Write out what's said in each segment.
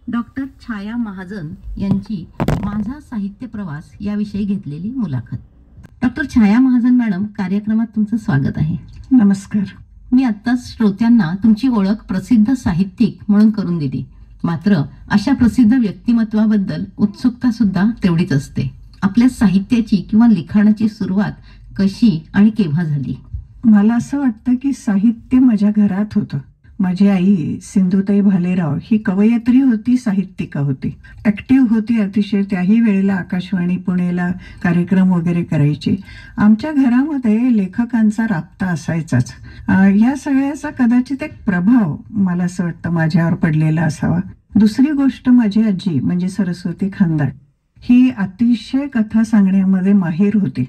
Doctor छाया महाजन यांची माझा साहित्य प्रवास याविषयी घेतलेली मुलाखत. डॉक्टर छाया महाजन मॅडम, कार्यक्रमात तुमचं स्वागत आहे. नमस्कार. मी आत्ताच श्रोत्यांना तुमची ओळख प्रसिद्ध साहित्यिक म्हणून करून दिली, मात्र अशा प्रसिद्ध व्यक्तिमत्वाबद्दल उत्सुकता सुद्धा तेवढीच असते. आपल्या साहित्याची किंवा लिखाणाची सुरुवात कशी आणि केव्हा झाली? मला असं वाटतं की साहित्य माझ्या घरात होतं. माझी आई सिंधुताई भालेराव ही कवयित्री होती, साहित्यिका होती, ऍक्टिव्ह होती अतिशय. त्याही वेळेला आकाशवाणी पुणेला कार्यक्रम वगैरे करायची. आमच्या घरामध्ये लेखकांचा राबता असायचाच. या सगळ्याचा कदाचित एक प्रभाव मला असं वाटतं माझ्यावर पडलेला असावा. दुसरी गोष्ट, माझी आजी म्हणजे सरस्वती खानदाट ही अतिशय कथा सांगण्यामध्ये माहीर होती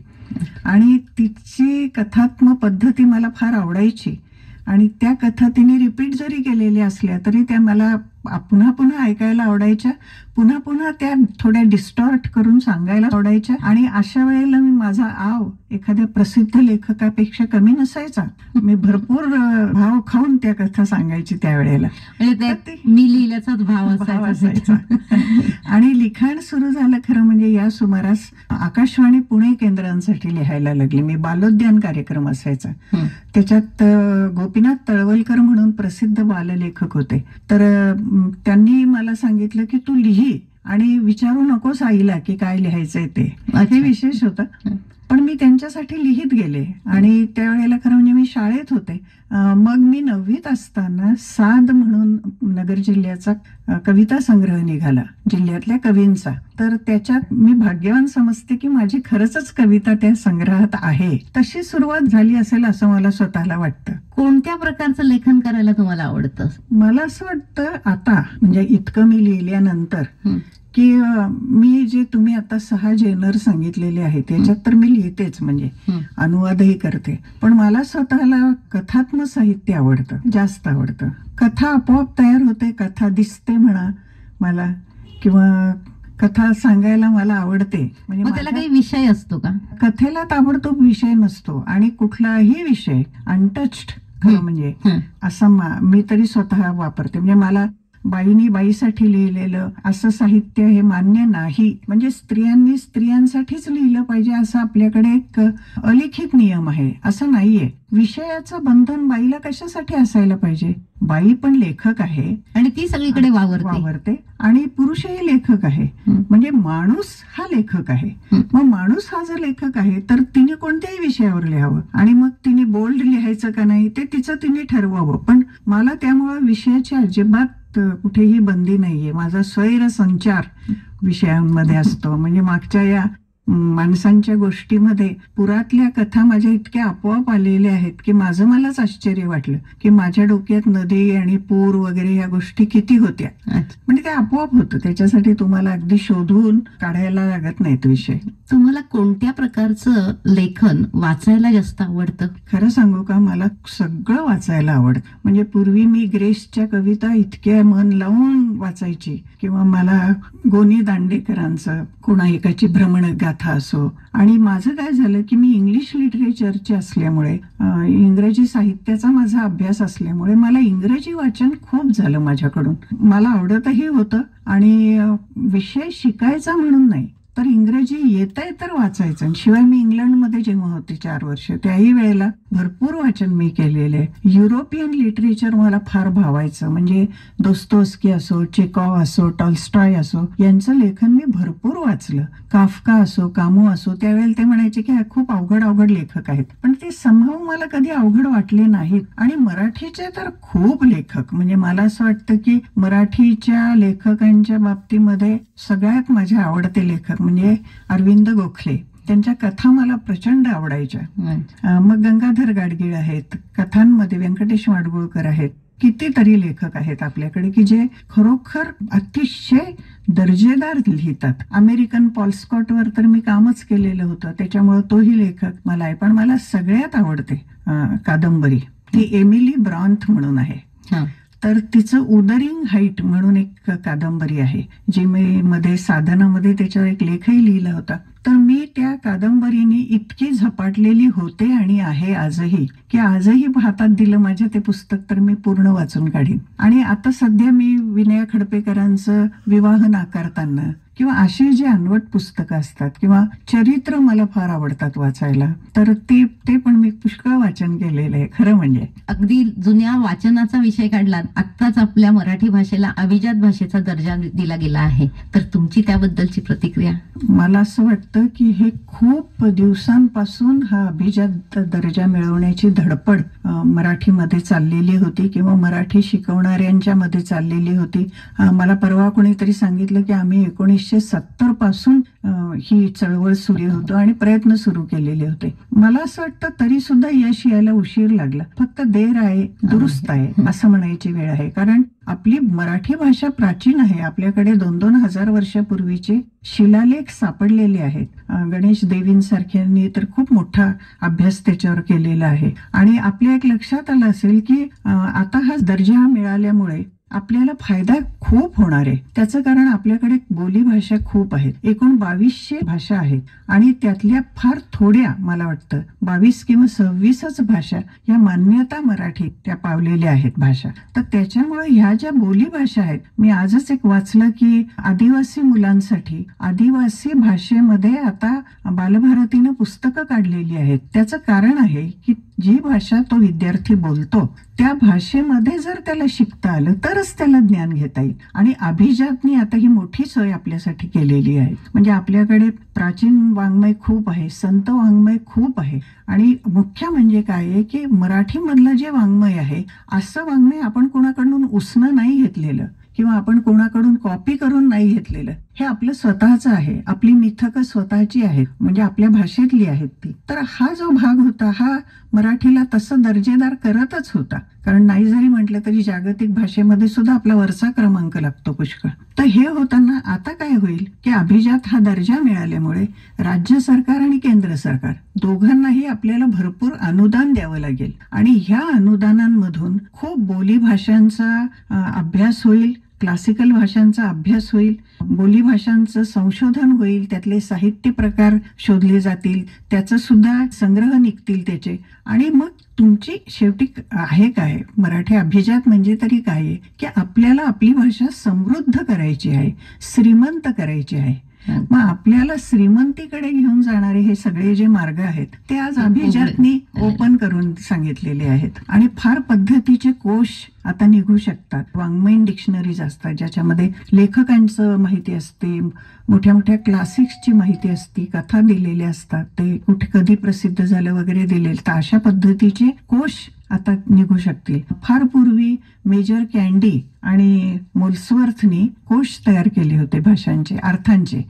आणि तिची कथात्मक पद्धती मला फार आवडायची. आणि त्या कथा तिने रिपीट जरी केलेल्या असल्या तरी त्या मला पुन्हा पुन्हा ऐकायला आवडायच्या. पुन्हा पुन्हा त्या थोड्या डिस्टॉर्ट करून सांगायला आवडायच्या. आणि अशा वेळेला माझा आव एखाद्या प्रसिद्ध लेखकापेक्षा कमी नसायचा. मी भरपूर भाव खाऊन त्या कथा सांगायची त्यावेळेला. मी लिहिल्याचाच भाव असायचा. आणि लिखाण सुरू झालं खरं म्हणजे या सुमारास आकाशवाणी पुणे केंद्रांसाठी लिहायला लागले मी. बालोद्यान कार्यक्रम असायचा, त्याच्यात गोपीनाथ तळवलकर म्हणून प्रसिद्ध बाललेखक होते. तर त्यांनी मला सांगितलं की तू लिही आणि विचारू नकोस आईला की काय लिहायचंय ते. हे विशेष होतं. पण मी त्यांच्यासाठी लिहित गेले आणि त्यावेळेला खरं म्हणजे मी शाळेत होते. मग मी 9वीत असताना साद म्हणून नगर जिल्ह्याचा कविता संग्रह निघाला, जिल्ह्यातल्या कवींचा. तर त्याच्यात मी भाग्यवान समजते की माझी खरंच कविता त्या संग्रहात आहे. तशी सुरुवात झाली असेल असं मला स्वतःला वाटतं. कोणत्या प्रकारचं लेखन करायला तुम्हाला आवडतं? मला असं वाटतं आता म्हणजे इतकं मी लिहिल्यानंतर की मी जे तुम्ही आता 6 जेनर सांगितलेले आहेत त्याच्यात तर मी लिहितेच, म्हणजे अनुवादही करते. पण मला स्वतःला कथात्मक साहित्य आवडतं, जास्त आवडतं. कथा आपोआप तयार होते, कथा दिसते म्हणा मला, किंवा कथा सांगायला मला आवडते. म्हणजे त्याला काही विषय असतो का? कथेला ताबडतोब विषय नसतो आणि कुठलाही विषय अनटच्ड खरं म्हणजे असं मी तरी स्वतः वापरते. म्हणजे मला बाईनी बाईसाठी लिहिलेलं असं साहित्य हे मान्य नाही. म्हणजे स्त्रियांनी स्त्रियांसाठीच लिहिलं पाहिजे असं आपल्याकडे एक अलिखित नियम आहे, असं नाहीये. विषयाचं बंधन बाईला कशासाठी असायला पाहिजे? बाई पण लेखक आहे आणि ती सगळीकडे वावरते आणि पुरुषही लेखक आहे. म्हणजे माणूस हा लेखक आहे. मग माणूस हा जर लेखक आहे तर तिने कोणत्याही विषयावर लिहावं आणि मग तिने बोल्ड लिहायचं का नाही ते तिचं तिने ठरवावं. पण मला त्यामुळे विषयाची अजिबात कुठेही बंदी नाहीये. माझा स्वैर संचार विषयांमध्ये असतो. म्हणजे मागच्या या माणसांच्या गोष्टीमध्ये पुरातल्या कथा माझ्या इतक्या आपोआप आलेल्या आहेत की माझं मलाच आश्चर्य वाटलं की माझ्या डोक्यात नदी आणि पूर वगैरे या गोष्टी किती होत्या. म्हणजे ते आपोआप होतं. त्याच्यासाठी तुम्हाला अगदी शोधून काढायला लागत नाहीत विषय. तुम्हाला कोणत्या प्रकारचं लेखन वाचायला जास्त आवडतं? खरं सांगू का, मला सगळं वाचायला आवडतं. म्हणजे पूर्वी मी ग्रेसच्या कविता इतक्या मन लावून वाचायची, किंवा मला गोनी दांडेकरांचं कोणा एकाची भ्रमण गाथा असो. आणि माझं काय झालं की मी इंग्लिश लिटरेचरचे असल्यामुळे, इंग्रजी साहित्याचा माझा अभ्यास असल्यामुळे मला इंग्रजी वाचन खूप झालं माझ्याकडून. मला आवडतही होतं आणि विषय शिकायचा म्हणून नाही तर इंग्रजी येतंय तर वाचायचं. शिवाय मी इंग्लंडमध्ये जेव्हा होते 4 वर्ष त्याही वेळेला भरपूर वाचन मी केलेले. युरोपियन लिटरेचर मला फार भावायचं. म्हणजे दोस्तोव्स्की असो, चेकॉव असो, टॉल्स्टॉय असो यांचं लेखन मी भरपूर वाचलं. काफ्का असो, कामू असो. त्यावेळेला ते म्हणायचे की खूप अवघड लेखक आहेत, पण ते समहाऊ मला कधी अवघड वाटले नाहीत. आणि मराठीचे तर खूप लेखक, म्हणजे मला असं वाटतं की मराठीच्या लेखकांच्या बाबतीमध्ये सगळ्यात माझे आवडते लेखक म्हणजे अरविंद गोखले. त्यांच्या कथा मला प्रचंड आवडायच्या. मग गंगाधर गाडगीळ आहेत. कथांमध्ये व्यंकटेश माडगुळकर आहेत. कितीतरी लेखक आहेत आपल्याकडे की जे खरोखर अतिशय दर्जेदार लिहितात. अमेरिकन पॉल स्कॉटवर तर मी कामच केलेलं होतं, त्याच्यामुळे तोही लेखक मला आहे. पण मला सगळ्यात आवडते कादंबरी ती एमिली ब्रॉन्थ म्हणून आहे. तर तिचं उदरिंग हाईट म्हणून एक कादंबरी आहे जी मी मध्ये साधनामध्ये त्याच्यावर एक लेखही लिहिला होता. तर मी त्या कादंबरीने इतकी झपाटलेली होते आणि आहे आजही, की आजही हातात दिलं माझ्या ते पुस्तक तर मी पूर्ण वाचून काढीन. आणि आता सध्या मी विनया खडपेकरांचं विवाह नाकारताना किंवा अशी जी अनवट पुस्तकं असतात किंवा चरित्र मला फार आवडतात वाचायला, तर ते पण मी पुष्कळ वाचन केलेलं आहे खरं म्हणजे. अगदी जुन्या वाचनाचा विषय काढला, आत्ताच आपल्या मराठी भाषेला अभिजात भाषेचा दर्जा दिला गेला आहे, तर तुमची त्याबद्दलची प्रतिक्रिया? मला असं वाटतं की हे खूप दिवसांपासून हा अभिजात दर्जा मिळवण्याची धडपड मराठीमध्ये चाललेली होती किंवा मराठी शिकवणाऱ्यांच्या मध्ये चाललेली होती. मला परवा कोणीतरी सांगितलं की आम्ही 1970 पासून ही चळवळ सुरू होतो आणि प्रयत्न सुरू केलेले होते. मला असं वाटतं तरी सुद्धा यश यायला उशीर लागला. फक्त देर आहे दुरुस्त आहे असं म्हणायची वेळ आहे. कारण आपली मराठी भाषा प्राचीन आहे. आपल्याकडे 2-2 हजार वर्षापूर्वीचे शिलालेख सापडलेले आहेत. गणेश देवींसारख्यांनी तर खूप मोठा अभ्यास त्याच्यावर केलेला आहे. आणि आपल्या एक लक्षात आलं असेल की आता हा दर्जा मिळाल्यामुळे आपल्याला फायदा खूप होणार आहे. त्याचं कारण आपल्याकडे बोलीभाषा खूप आहेत. एकूण 2200 भाषा आहेत आणि त्यातल्या फार थोड्या, मला वाटतं 22 किंवा 26च भाषा या मान्यता मराठी त्या पावलेल्या आहेत भाषा. तर त्याच्यामुळे ह्या ज्या बोलीभाषा आहेत, मी आजच एक वाचलं की आदिवासी मुलांसाठी आदिवासी भाषेमध्ये आता बालभारतीनं पुस्तकं काढलेली आहेत. त्याचं कारण आहे की जी भाषा तो विद्यार्थी बोलतो त्या भाषेमध्ये जर त्याला शिकता आलं तरच त्याला ज्ञान घेता येईल. आणि अभिजातनी आता ही मोठी सोय आपल्यासाठी केलेली आहे. म्हणजे आपल्याकडे प्राचीन वाङ्मय खूप आहे, संत वाङ्मय खूप आहे. आणि मुख्य म्हणजे काय आहे की मराठीमधलं जे वाङ्मय आहे असं वाङ्मय आपण कोणाकडून उसनं नाही घेतलेलं किंवा आपण कोणाकडून कॉपी करून नाही घेतलेलं. हे आपलं स्वतःचं आहे. आपली मिथकं स्वतःची आहेत, म्हणजे आपल्या भाषेतली आहेत ती. तर हा जो भाग होता हा मराठीला तसं दर्जेदार करतच होता. कारण नाही जरी म्हटलं तरी जागतिक भाषेमध्ये सुद्धा आपला वरचा क्रमांक लागतो पुष्कळ. तर हे होताना आता काय होईल की अभिजात हा दर्जा मिळाल्यामुळे राज्य सरकार आणि केंद्र सरकार दोघांनाही आपल्याला भरपूर अनुदान द्यावं लागेल. आणि ह्या अनुदानांमधून खूप बोलीभाषांचा अभ्यास होईल, क्लासिकल भाषांचा अभ्यास होईल, बोलीभाषांचं संशोधन होईल, त्यातले साहित्य प्रकार शोधले जातील, त्याचं सुद्धा संग्रह निघतील त्याचे. आणि मग तुमची शेवटी आहे काय, मराठी अभिजात म्हणजे तरी काय आहे की आपल्याला आपली भाषा समृद्ध करायची आहे, श्रीमंत करायची आहे. मग आपल्याला श्रीमंतीकडे घेऊन जाणारे हे सगळे जे मार्ग आहेत ते आज अभिजातनी ओपन करून सांगितलेले आहेत. आणि फार पद्धतीचे कोश आता निघू शकतात. वाङ्मयीन डिक्शनरीज असतात ज्याच्यामध्ये लेखकांचं माहिती असते, मोठ्या मोठ्या क्लासिक्सची माहिती असते, कथा दिलेल्या असतात, ते कुठे कधी प्रसिद्ध झालं वगैरे दिलेलं. तर अशा पद्धतीचे कोश आता निघू शकतील. फार पूर्वी मेजर कॅन्डी आणि मोल्सवर्थनी कोश तयार केले होते भाषांचे, अर्थांचे.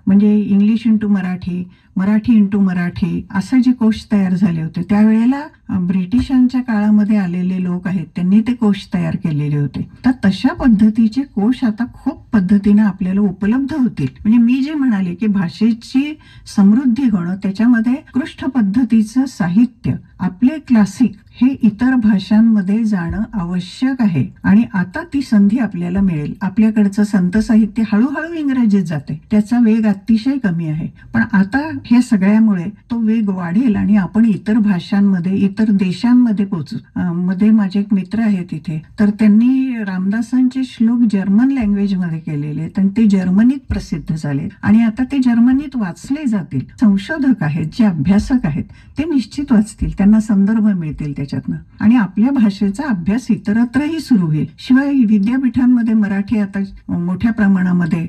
म्हणजे English into Marathi, Marathi into Marathi असे जे कोश तयार झाले होते त्यावेळेला ब्रिटिशांच्या काळामध्ये आलेले लोक आहेत त्यांनी ते कोश तयार केलेले होते. तर तशा पद्धतीचे कोश आता खूप पद्धतीने आपल्याला उपलब्ध होतील. म्हणजे मी जे म्हणाले की भाषेची समृद्धी होणं, त्याच्यामध्ये उत्कृष्ट पद्धतीचं साहित्य, आपले क्लासिक हे इतर भाषांमध्ये जाणं आवश्यक आहे. आणि आता ती संधी आपल्याला मिळेल. आपल्याकडचं संत साहित्य हळूहळू इंग्रजीत जाते, त्याचा वेग अतिशय कमी आहे. पण आता हे सगळ्यामुळे तो वेग वाढेल आणि आपण इतर भाषांमध्ये, इतर देशांमध्ये पोहोचू. मध्ये माझे एक मित्र आहेत तिथे, तर त्यांनी रामदासांचे श्लोक जर्मन लँग्वेज मध्ये केलेले, तर ते जर्मनीत प्रसिद्ध झाले आणि आता ते जर्मनीत वाचले जातील. संशोधक आहेत, जे अभ्यासक आहेत ते निश्चित वाचतील, त्यांना संदर्भ मिळतील त्याच्यातनं. आणि आपल्या भाषेचा अभ्यास इतरत्रही सुरू होईल. शिवाय विद्यापीठांमध्ये मराठी आता मोठ्या प्रमाणामध्ये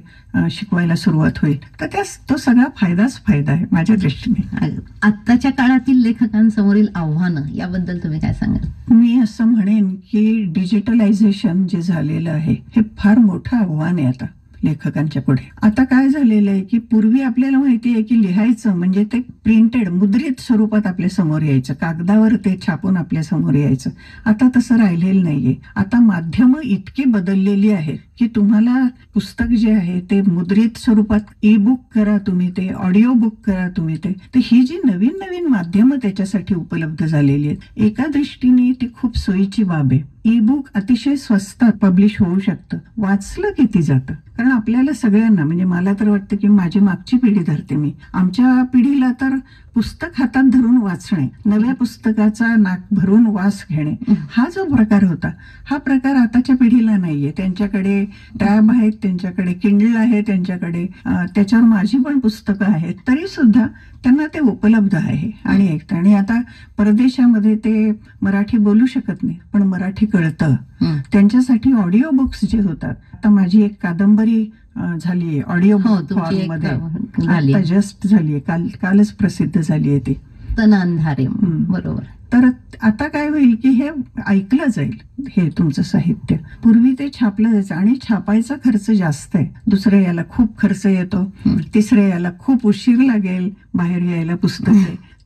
शिकवायला सुरुवात होईल. तर तो सगळा फायदाच फायदा आहे माझ्या दृष्टीने. आत्ताच्या काळातील लेखकांसमोरील आव्हानं याबद्दल तुम्ही काय सांगाल? मी असं म्हणेन की डिजिटलायझेशन जे झालेलं आहे हे फार मोठं आव्हान आहे आता लेखकांच्या पुढे. आता काय झालेलं आहे की पूर्वी आपल्याला माहिती आहे की लिहायचं म्हणजे ते प्रिंटेड, मुद्रित स्वरूपात आपल्या समोर यायचं, कागदावर ते छापून आपल्या समोर यायचं. आता तसं राहिलेलं नाहीये. आता माध्यमं इतकी बदललेली आहेत की तुम्हाला पुस्तक जे आहे ते मुद्रित स्वरूपात ई बुक करा तुम्ही, ते ऑडिओ बुक करा तुम्ही ते. तर ही जी नवीन नवीन माध्यमं त्याच्यासाठी उपलब्ध झालेली आहेत, एका दृष्टीने ती खूप सोयीची बाब आहे. ई बुक अतिशय स्वस्तात पब्लिश होऊ शकतं. वाचलं किती जातं, कारण आपल्याला सगळ्यांना, म्हणजे मला तर वाटतं की माझी मागची पिढी धरते मी, आमच्या पिढीला तर पुस्तक हातात धरून वाचणे, नव्या पुस्तकाचा नाक भरून वास घेणे, हा जो प्रकार होता, हा प्रकार आताच्या पिढीला नाहीये. त्यांच्याकडे टॅब आहेत, त्यांच्याकडे किंडल आहे, त्यांच्याकडे त्याच्यावर माझी पण पुस्तकं आहेत, तरी सुद्धा त्यांना ते उपलब्ध आहे. आणि आता परदेशामध्ये ते मराठी बोलू शकत नाही, पण मराठी कळतं. त्यांच्यासाठी ऑडिओ बुक्स जे होतात, आता माझी एक कादंबरी झालीये ऑडिओ बुक फॉर्म मध्ये, आता जस्ट झालीये, कालच प्रसिद्ध झालीये ती, तन अंधारे. बरोबर. तर आता काय होईल की हे ऐकलं जाईल, हे तुमचं साहित्य. पूर्वी ते छापलं जायचं आणि छापायचा खर्च जास्त आहे. दुसऱ्या याला खूप खर्च येतो, तिसऱ्या याला खूप उशीर लागेल बाहेर यायला पुस्तक.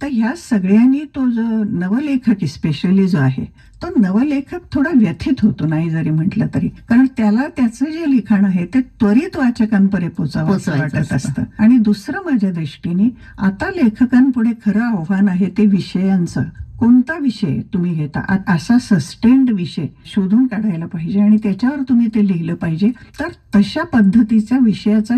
तर ह्या सगळ्यांनी तो जो नवलेखक स्पेशली जो आहे, तो नवलेखक थोडा व्यथित होतो, नाही जरी म्हटलं तरी, कारण त्याला त्याचं जे लिखाण आहे ते त्वरित वाचकांपर्यंत पोचावं वाटत असतं. आणि दुसरं माझ्या दृष्टीने आता लेखकांपुढे खरं आव्हान आहे ते विषयांचं. कोणता विषय तुम्ही घेता, असा सस्टेन्ड विषय शोधून काढायला पाहिजे आणि त्याच्यावर तुम्ही ते लिहिलं पाहिजे. तर तशा पद्धतीच्या विषयाचा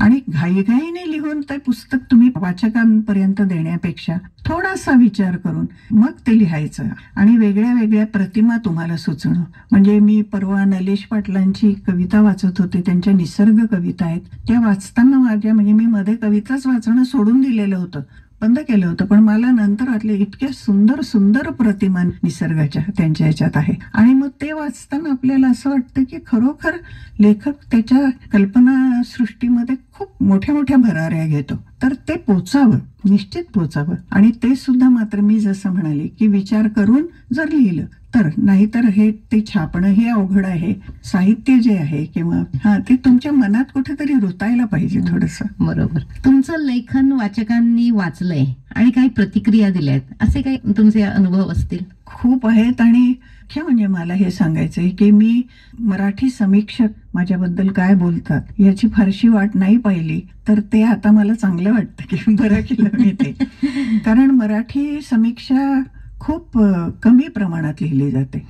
आणि घाईघाईने लिहून ते पुस्तक तुम्ही वाचकांपर्यंत देण्यापेक्षा थोडासा विचार करून मग ते लिहायचं आणि वेगळ्या वेगळ्या प्रतिमा तुम्हाला सुचणं. म्हणजे मी परवा नलेश पाटलांची कविता वाचत होते, त्यांच्या निसर्ग कविता आहेत, त्या वाचताना माझ्या, म्हणजे मी मध्ये कविताच वाचणं सोडून दिलेलं होतं, बंद केलं होतं, पण मला नंतर वाटले इतक्या सुंदर सुंदर प्रतिमा निसर्गाच्या त्यांच्या ह्याच्यात आहे. आणि मग ते वाचताना आपल्याला असं वाटतं की खरोखर लेखक त्याच्या कल्पना सृष्टीमध्ये खूप मोठ्या मोठ्या भराऱ्या घेतो. तर ते पोचावं, निश्चित पोचावं. आणि ते सुद्धा मात्र मी जसं म्हणाले की विचार करून जर लिहिलं तर, नाहीतर हे ते छापणं हे अवघड आहे. साहित्य जे आहे किंवा ते तुमच्या मनात कुठेतरी रुतायला पाहिजे थोडंसं. बरोबर. तुमचं लेखन वाचकांनी वाचलंय आणि काही प्रतिक्रिया दिल्यात, असे काही तुमचे अनुभव असतील? खूप आहेत. आणि मुख्य म्हणजे मला हे सांगायचंय की मी मराठी समीक्षक माझ्याबद्दल काय बोलतात याची फारशी वाट नाही पाहिली, तर ते आता मला चांगलं वाटतं की बरं केलं मी ते. कारण मराठी समीक्षा खूप कमी प्रमाणात लिहिली जाते.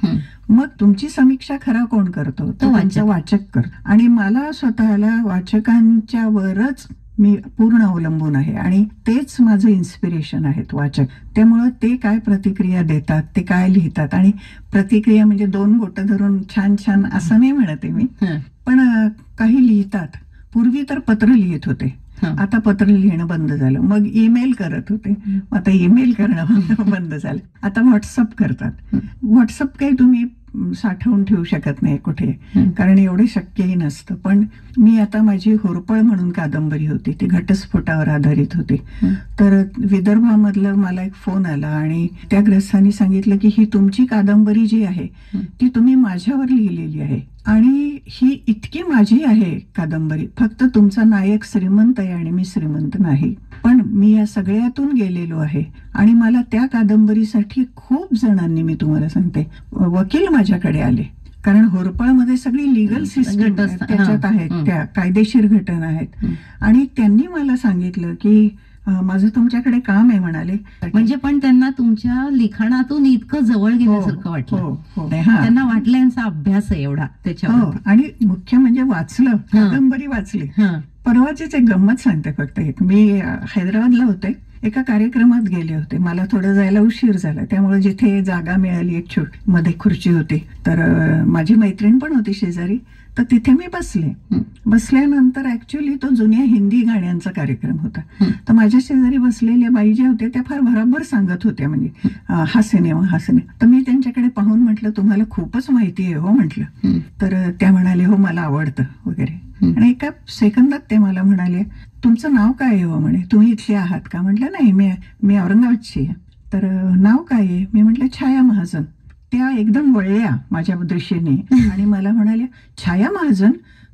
मग तुमची समीक्षा खरा कोण करतो, तो वाचक करतो. आणि मला स्वतःला वाचकांच्या वरच मी पूर्ण अवलंबून आहे आणि तेच माझं इन्स्पिरेशन आहेत वाचक. त्यामुळं ते काय प्रतिक्रिया देतात, ते काय लिहितात, आणि प्रतिक्रिया म्हणजे 2 बोटं धरून छान छान असं नाही म्हणते मी, पण काही लिहितात. पूर्वी तर पत्र लिहित होते, आता पत्र लिहिणं बंद झालं. मग ईमेल करत होते, आता ईमेल करणं बंद झालं. आता व्हॉट्सअप करतात. व्हॉट्सअप काही तुम्ही साठवून ठेवू शकत नाही कुठे, कारण एवढे शक्यही नसतं. पण मी आता माझी होरपळ म्हणून कादंबरी होती, ती घटस्फोटावर आधारित होती. तर विदर्भामधलं मला एक फोन आला आणि त्या ग्रस्तांनी सांगितलं की ही तुमची कादंबरी जी आहे ती तुम्ही माझ्यावर लिहिलेली आहे आणि ही इतकी माझी आहे कादंबरी, फक्त तुमचा नायक श्रीमंत आहे आणि मी श्रीमंत नाही, पण मी या सगळ्यातून गेलेलो आहे. आणि मला त्या कादंबरीसाठी खूप जणांनी, मी तुम्हाला सांगते, वकील माझ्याकडे आले, कारण होरपळमध्ये सगळी लिगल सिस्टम त्याच्यात आहेत, त्या कायदेशीर घटना आहेत. आणि त्यांनी मला सांगितलं की माझं तुमच्याकडे काम आहे म्हणाले. म्हणजे पण त्यांना तुमच्या लिखाणातून इतकं जवळ गेल्यासारखं वाटलं, त्यांना वाटलं यांचा अभ्यास आहे एवढा त्याच्यावर. आणि मुख्य म्हणजे वाचलं, कादंबरी वाचली. परवाचीच एक गंमत सांगते फक्त एक. मी हैदराबादला होते, एका कार्यक्रमात गेले होते, मला थोडं जायला उशीर झाला, त्यामुळे जिथे जागा मिळाली एक छोटी मध्ये खुर्ची होती, तर माझी मैत्रीण पण होती शेजारी, तर तिथे मी बसले. बसल्यानंतर ऍक्च्युअली तो जुन्या हिंदी गाण्यांचा कार्यक्रम होता. तर माझ्या शेजारी बसलेल्या बाई ज्या होत्या त्या फार भराभर सांगत होत्या, म्हणजे हा सिनेमा. तर मी त्यांच्याकडे पाहून म्हटलं तुम्हाला खूपच माहिती आहे हो म्हटलं. तर त्या म्हणाले हो मला आवडतं वगैरे. आणि एका सेकंदात ते मला म्हणाले तुमचं नाव काय आहे हो म्हणे, तुम्ही इथले आहात का? म्हटलं नाही, मी औरंगाबादची आहे. तर नाव काय आहे? मी म्हटलं छाया महाजन. त्या एकदम वळल्या माझ्या दृष्टीने आणि मला म्हणाल्या छाया महाजन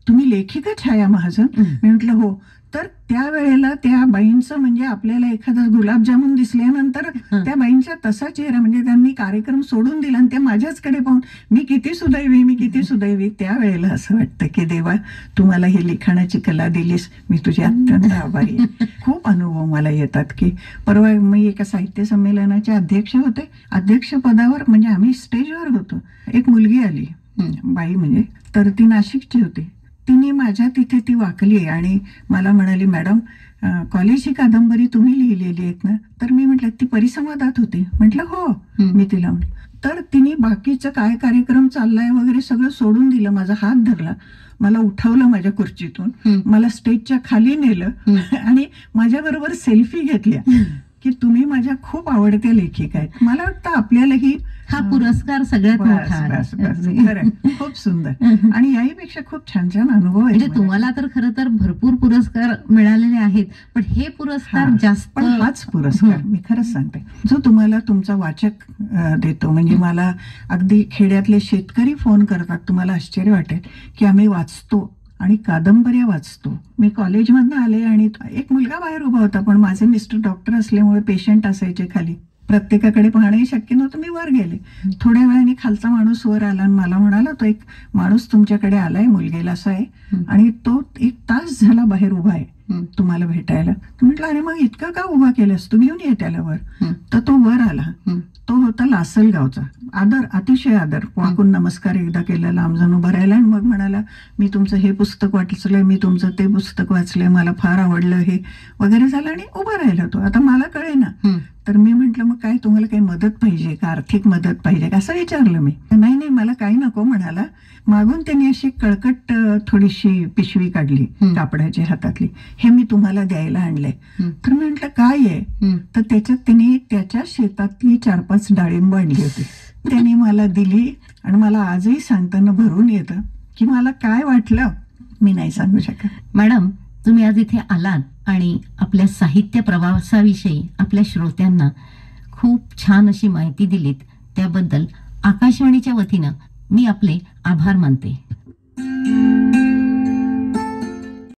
तुम्ही लेखिका छाया महाजन? मी म्हटलं हो. तर त्यावेळेला त्या बाईंचं म्हणजे आपल्याला एखादा गुलाबजामुन दिसल्यानंतर त्या बाईंचा तसा चेहरा, म्हणजे त्यांनी कार्यक्रम सोडून दिला आणि त्या माझ्याचकडे पाहून मी किती सुदैवी, मी किती सुदैवी. त्यावेळेला असं वाटतं की देवा, तू मला ही लिखाणाची कला दिलीस, मी तुझी अत्यंत आभारी आहे. खूप अनुभव मला येतात की परवा मी एका साहित्य संमेलनाचे अध्यक्ष होते. अध्यक्ष पदावर म्हणजे आम्ही स्टेजवर होतो. एक मुलगी आली, बाई म्हणजे, तर ती नाशिकची होती. तिने माझ्या तिथे ती वाकली आणि मला म्हणाली, मॅडम कॉलेज ही कादंबरी तुम्ही लिहिलेली आहेत ना? तर मी म्हटलं, ती परिसंवादात होती. म्हटलं हो. मी तिला म्हटलं, तर तिने बाकीचं काय कार्यक्रम चाललाय वगैरे सगळं सोडून दिलं, माझा हात धरला, मला उठवलं माझ्या खुर्चीतून, मला स्टेजच्या खाली नेलं आणि माझ्याबरोबर सेल्फी घेतल्या की तुम्ही माझ्या खूप आवडत्या लेखिका आहेत. मला वाटतं आपल्यालाही हा पुरस्कार सगळ्यात मोठा आहे. खरं, खूप सुंदर. आणि याहीपेक्षा खूप छान छान अनुभव आहेत. म्हणजे तुम्हाला तर खरं तर भरपूर पुरस्कार मिळालेले आहेत, पण हे पुरस्कार जास्त. पण हाच पुरस्कार मी खरंच सांगते, जो तुम्हाला तुमचा वाचक देतो. म्हणजे मला अगदी खेड्यातले शेतकरी फोन करतात, तुम्हाला आश्चर्य वाटेल की आम्ही वाचतो आणि कादंबऱ्या वाचतो. मी कॉलेजमधनं आले आणि एक मुलगा बाहेर उभा होता, पण माझे मिस्टर डॉक्टर असल्यामुळे पेशंट असायचे खाली, प्रत्येकाकडे पाहणंही शक्य नव्हतं. मी वर गेले. थोड्या वेळाने खालचा माणूस वर आला आणि मला म्हणाला, तो एक माणूस तुमच्याकडे आलाय, मुलगीला असा आहे आणि तो 1 तास झाला बाहेर उभा आहे तुम्हाला भेटायला. तर म्हटलं, अरे मग इतका का उभा केलंस, तू घेऊन ये त्याला वर. तर तो वर आला. तो होता लासलगावचा. आदर, अतिशय आदर, वाकून नमस्कार एकदा केला, लांब जाऊन उभा राहिला आणि मग म्हणाला, मी तुमचं हे पुस्तक वाचलंय, मी तुमचं ते पुस्तक वाचलंय, मला फार आवडलं हे वगैरे झालं आणि उभा राहिला तो. आता मला कळेना. तर मी म्हटलं, मग काय तुम्हाला काही मदत पाहिजे का, आर्थिक मदत पाहिजे का, असं विचारलं मी. नाही नाही, मला काही नको म्हणाला. मागून त्यांनी अशी कळकट थोडीशी पिशवी काढली कापडाच्या हातातली, हे मी तुम्हाला द्यायला आणलंय. तर मी म्हटलं, काय आहे? तर त्याच्यात त्यांनी त्याच्या शेतातली 4-5 डाळिंब आणली होती. त्यांनी मला दिली आणि मला आजही सांगताना भरून येतं की मला काय वाटलं मी नाही सांगू शकत. मॅडम, तुम्ही आज इथे आलात आणि आपल्या साहित्य प्रवासाविषयी आपल्या श्रोत्यांना खूप छान अशी माहिती दिलीत, त्याबद्दल आकाशवाणीच्या वतीनं मी आपले आभार मानते.